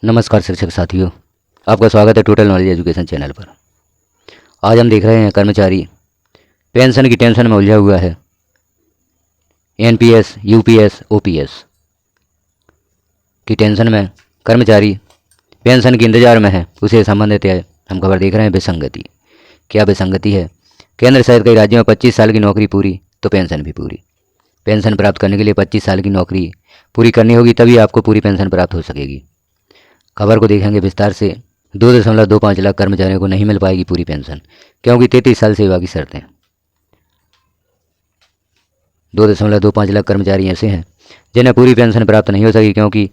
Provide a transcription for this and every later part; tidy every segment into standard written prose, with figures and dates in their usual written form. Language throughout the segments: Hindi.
नमस्कार शिक्षक साथियों, आपका स्वागत है टोटल नॉलेज एजुकेशन चैनल पर। आज हम देख रहे हैं कर्मचारी पेंशन की टेंशन में उलझा हुआ है। एनपीएस, यूपीएस, ओपीएस की टेंशन में कर्मचारी पेंशन के इंतजार में है। उसे संबंधित है हम खबर देख रहे हैं विसंगति। क्या विसंगति है? केंद्र सहित कई राज्यों में 25 साल की नौकरी पूरी तो पेंशन भी पूरी। पेंशन प्राप्त करने के लिए 25 साल की नौकरी पूरी करनी होगी, तभी आपको पूरी पेंशन प्राप्त हो सकेगी। खबर को देखेंगे विस्तार से। 2.25 लाख कर्मचारियों को नहीं मिल पाएगी पूरी पेंशन, क्योंकि 33 साल सेवा की शर्तें। 2.25 लाख कर्मचारी ऐसे हैं जिन्हें पूरी पेंशन प्राप्त नहीं हो सकी, क्योंकि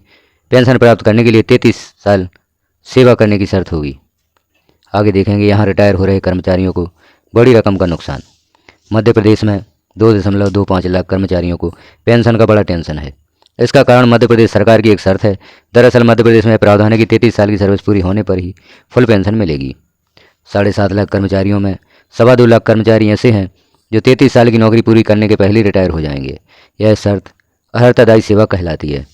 पेंशन प्राप्त करने के लिए 33 साल सेवा करने की शर्त होगी। आगे देखेंगे यहाँ रिटायर हो रहे कर्मचारियों को बड़ी रकम का नुकसान। मध्य प्रदेश में 2.25 लाख कर्मचारियों को पेंशन का बड़ा टेंशन है। इसका कारण मध्य प्रदेश सरकार की एक शर्त है। दरअसल मध्य प्रदेश में प्रावधान है कि 33 साल की सर्विस पूरी होने पर ही फुल पेंशन मिलेगी। 7.5 लाख कर्मचारियों में 2.25 लाख कर्मचारी ऐसे हैं जो 33 साल की नौकरी पूरी करने के पहले ही रिटायर हो जाएंगे। यह शर्त अर्हतादायी सेवा कहलाती है।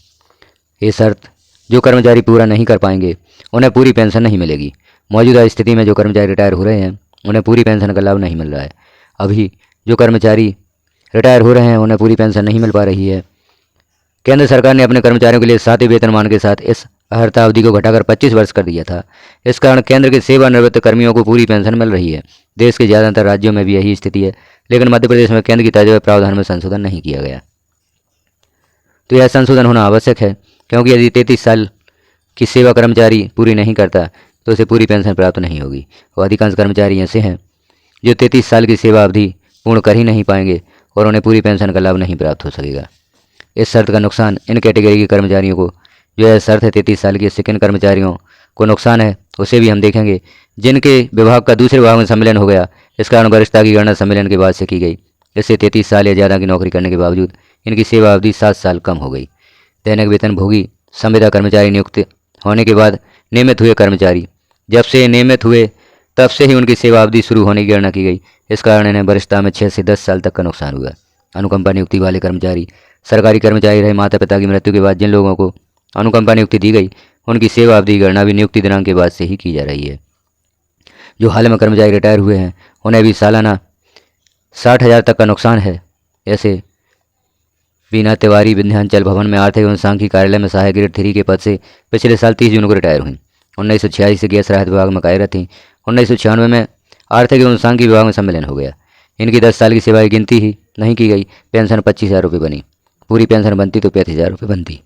ये शर्त जो कर्मचारी पूरा नहीं कर पाएंगे उन्हें पूरी पेंशन नहीं मिलेगी। मौजूदा स्थिति में जो कर्मचारी रिटायर हो रहे हैं उन्हें पूरी पेंशन का लाभ नहीं मिल रहा है। अभी जो कर्मचारी रिटायर हो रहे हैं उन्हें पूरी पेंशन नहीं मिल पा रही है। केंद्र सरकार ने अपने कर्मचारियों के लिए 7वें वेतनमान के साथ इस अर्हता अवधि को घटाकर 25 वर्ष कर दिया था। इस कारण केंद्र के सेवानिवृत्त कर्मियों को पूरी पेंशन मिल रही है। देश के ज़्यादातर राज्यों में भी यही स्थिति है, लेकिन मध्य प्रदेश में केंद्र की तर्ज पर प्रावधान में संशोधन नहीं किया गया। तो यह संशोधन होना आवश्यक है, क्योंकि यदि 33 साल की सेवा कर्मचारी पूरी नहीं करता तो उसे पूरी पेंशन प्राप्त नहीं होगी। और अधिकांश कर्मचारी ऐसे हैं जो 33 साल की सेवा अवधि पूर्ण कर ही नहीं पाएंगे और उन्हें पूरी पेंशन का लाभ नहीं प्राप्त हो सकेगा। इस शर्त का नुकसान इन कैटेगरी के कर्मचारियों को, जो यह शर्त है 33 साल के, इससे किन कर्मचारियों को नुकसान है उसे भी हम देखेंगे। जिनके विभाग का दूसरे विभाग में सम्मेलन हो गया, इस कारण वरिष्ठता की गणना सम्मेलन के बाद से की गई। इससे 33 साल या ज़्यादा की नौकरी करने के बावजूद इनकी सेवा अवधि 7 साल कम हो गई। दैनिक वेतन भोगी संविदा कर्मचारी नियुक्त होने के बाद नियमित हुए कर्मचारी, जब से नियमित हुए तब से ही उनकी सेवा अवधि शुरू होने की गणना की गई। इस कारण इन्हें वरिष्ठता में 6 से 10 साल तक का नुकसान हुआ। अनुकंपा नियुक्ति वाले कर्मचारी सरकारी कर्मचारी रहे। माता पिता की मृत्यु के बाद जिन लोगों को अनुकंपा नियुक्ति दी गई उनकी सेवा अवधि की गणना भी नियुक्ति दिनांक के बाद से ही की जा रही है। जो हाल में कर्मचारी रिटायर हुए हैं उन्हें भी सालाना 60,000 तक का नुकसान है। ऐसे बीना तिवारी विंध्याचल भवन में आर्थिक एवं सांख्यिकी कार्यालय में सहायक ग्रेड 3 के पद से पिछले साल 30 जून को रिटायर हुई। 1986 से गैस राहत विभाग में कार्यरत थी। 1996 में आर्थिक एवं सांख्यिकी विभाग में सम्मेलन हो गया। इनकी 10 साल की सेवा की गिनती ही नहीं की गई। पेंशन 25,000 रुपये बनी। पूरी पेंशन बनती तो 35,000 रुपये बनती।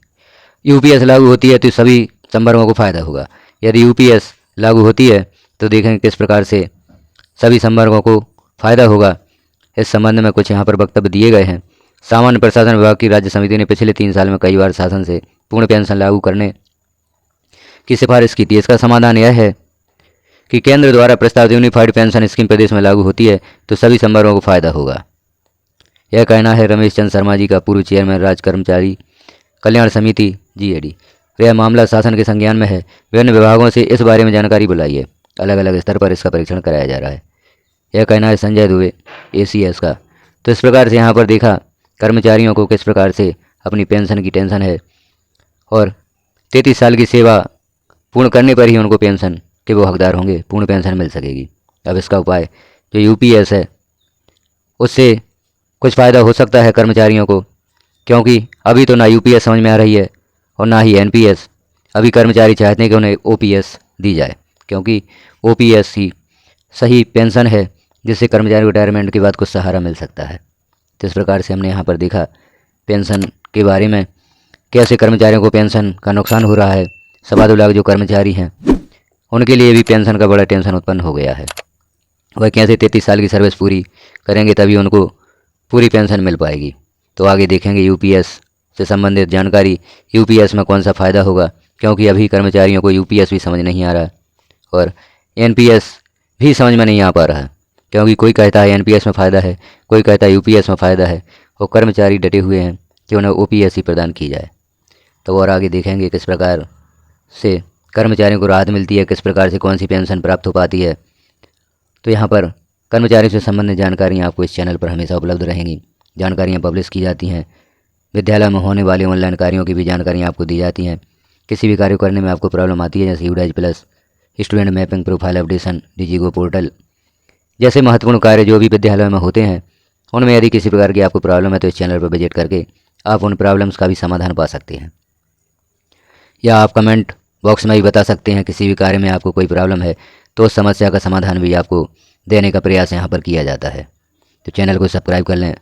यूपीएस लागू होती है तो सभी संवर्गों को फायदा होगा। यदि यूपीएस लागू होती है तो देखेंगे किस प्रकार से सभी संवर्गों को फायदा होगा। इस संबंध में कुछ यहाँ पर वक्तव्य दिए गए हैं। सामान्य प्रशासन विभाग की राज्य समिति ने पिछले 3 साल में कई बार शासन से पूर्ण पेंशन लागू करने की सिफारिश की थी। इसका समाधान यह है कि केंद्र द्वारा प्रस्तावित यूनिफाइड पेंशन स्कीम प्रदेश में लागू होती है तो सभी संवर्गों को फायदा होगा। यह कहना है रमेश चंद्र शर्मा जी का, पूर्व चेयरमैन राज्य कर्मचारी कल्याण समिति जीएडी। यह मामला शासन के संज्ञान में है। विभिन्न विभागों से इस बारे में जानकारी बुलाई है। अलग अलग स्तर पर इसका परीक्षण कराया जा रहा है। यह कहना है संजय दुबे एसीएस का। तो इस प्रकार से यहाँ पर देखा कर्मचारियों को किस प्रकार से अपनी पेंशन की टेंशन है और 33 साल की सेवा पूर्ण करने पर ही उनको पेंशन के वो हकदार होंगे, पूर्ण पेंशन मिल सकेगी। अब इसका उपाय जो यूपीएस है उससे कुछ फ़ायदा हो सकता है कर्मचारियों को, क्योंकि अभी तो ना यूपीएस समझ में आ रही है और ना ही एनपीएस। अभी कर्मचारी चाहते हैं कि उन्हें ओपीएस दी जाए, क्योंकि ओपीएस ही सही पेंशन है जिससे कर्मचारी रिटायरमेंट के बाद कुछ सहारा मिल सकता है। तो इस प्रकार से हमने यहाँ पर देखा पेंशन के बारे में, कैसे कर्मचारियों को पेंशन का नुकसान हो रहा है। 2.25 लाख जो कर्मचारी हैं उनके लिए भी पेंशन का बड़ा टेंशन उत्पन्न हो गया है। वह कैसे 33 साल की सर्विस पूरी करेंगे तभी उनको पूरी पेंशन मिल पाएगी। तो आगे देखेंगे यूपीएस से संबंधित जानकारी, यूपीएस में कौन सा फ़ायदा होगा, क्योंकि अभी कर्मचारियों को यूपीएस भी समझ नहीं आ रहा और एनपीएस भी समझ में नहीं आ पा रहा है, क्योंकि कोई कहता है एनपीएस में फ़ायदा है, कोई कहता है यूपीएस में फ़ायदा है और कर्मचारी डटे हुए हैं कि उन्हें ओपीएस ही प्रदान की जाए। तो और आगे देखेंगे किस प्रकार से कर्मचारियों को राहत मिलती है, किस प्रकार से कौन सी पेंशन प्राप्त हो पाती है। तो यहाँ पर कर्मचारियों से संबंधित जानकारियाँ आपको इस चैनल पर हमेशा उपलब्ध रहेंगी। जानकारियाँ पब्लिश की जाती हैं। विद्यालय में होने वाले ऑनलाइन कार्यों की भी जानकारियाँ आपको दी जाती हैं। किसी भी कार्य करने में आपको प्रॉब्लम आती है, जैसे UDISE plus, student mapping, profile updation, डिजीगो पोर्टल जैसे महत्वपूर्ण कार्य जो भी विद्यालयों में होते हैं, उनमें यदि किसी प्रकार की आपको प्रॉब्लम है तो इस चैनल पर विजिट करके आप उन प्रॉब्लम्स का भी समाधान पा सकते हैं। या आप कमेंट बॉक्स में भी बता सकते हैं किसी भी कार्य में आपको कोई प्रॉब्लम है तो उस समस्या का समाधान भी आपको देने का प्रयास यहाँ पर किया जाता है। तो चैनल को सब्सक्राइब कर लें,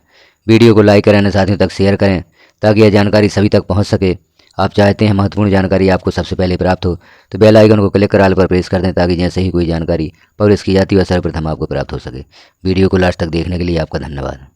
वीडियो को लाइक करें, साथियों तक शेयर करें ताकि यह जानकारी सभी तक पहुँच सके। आप चाहते हैं महत्वपूर्ण जानकारी आपको सबसे पहले प्राप्त हो तो बेल आइकन को क्लिक कर ऑल पर प्रेस कर दें ताकि जैसे ही कोई जानकारी पब्लिश की जाती है वह सर्वप्रथम आपको प्राप्त हो सके। वीडियो को लास्ट तक देखने के लिए आपका धन्यवाद।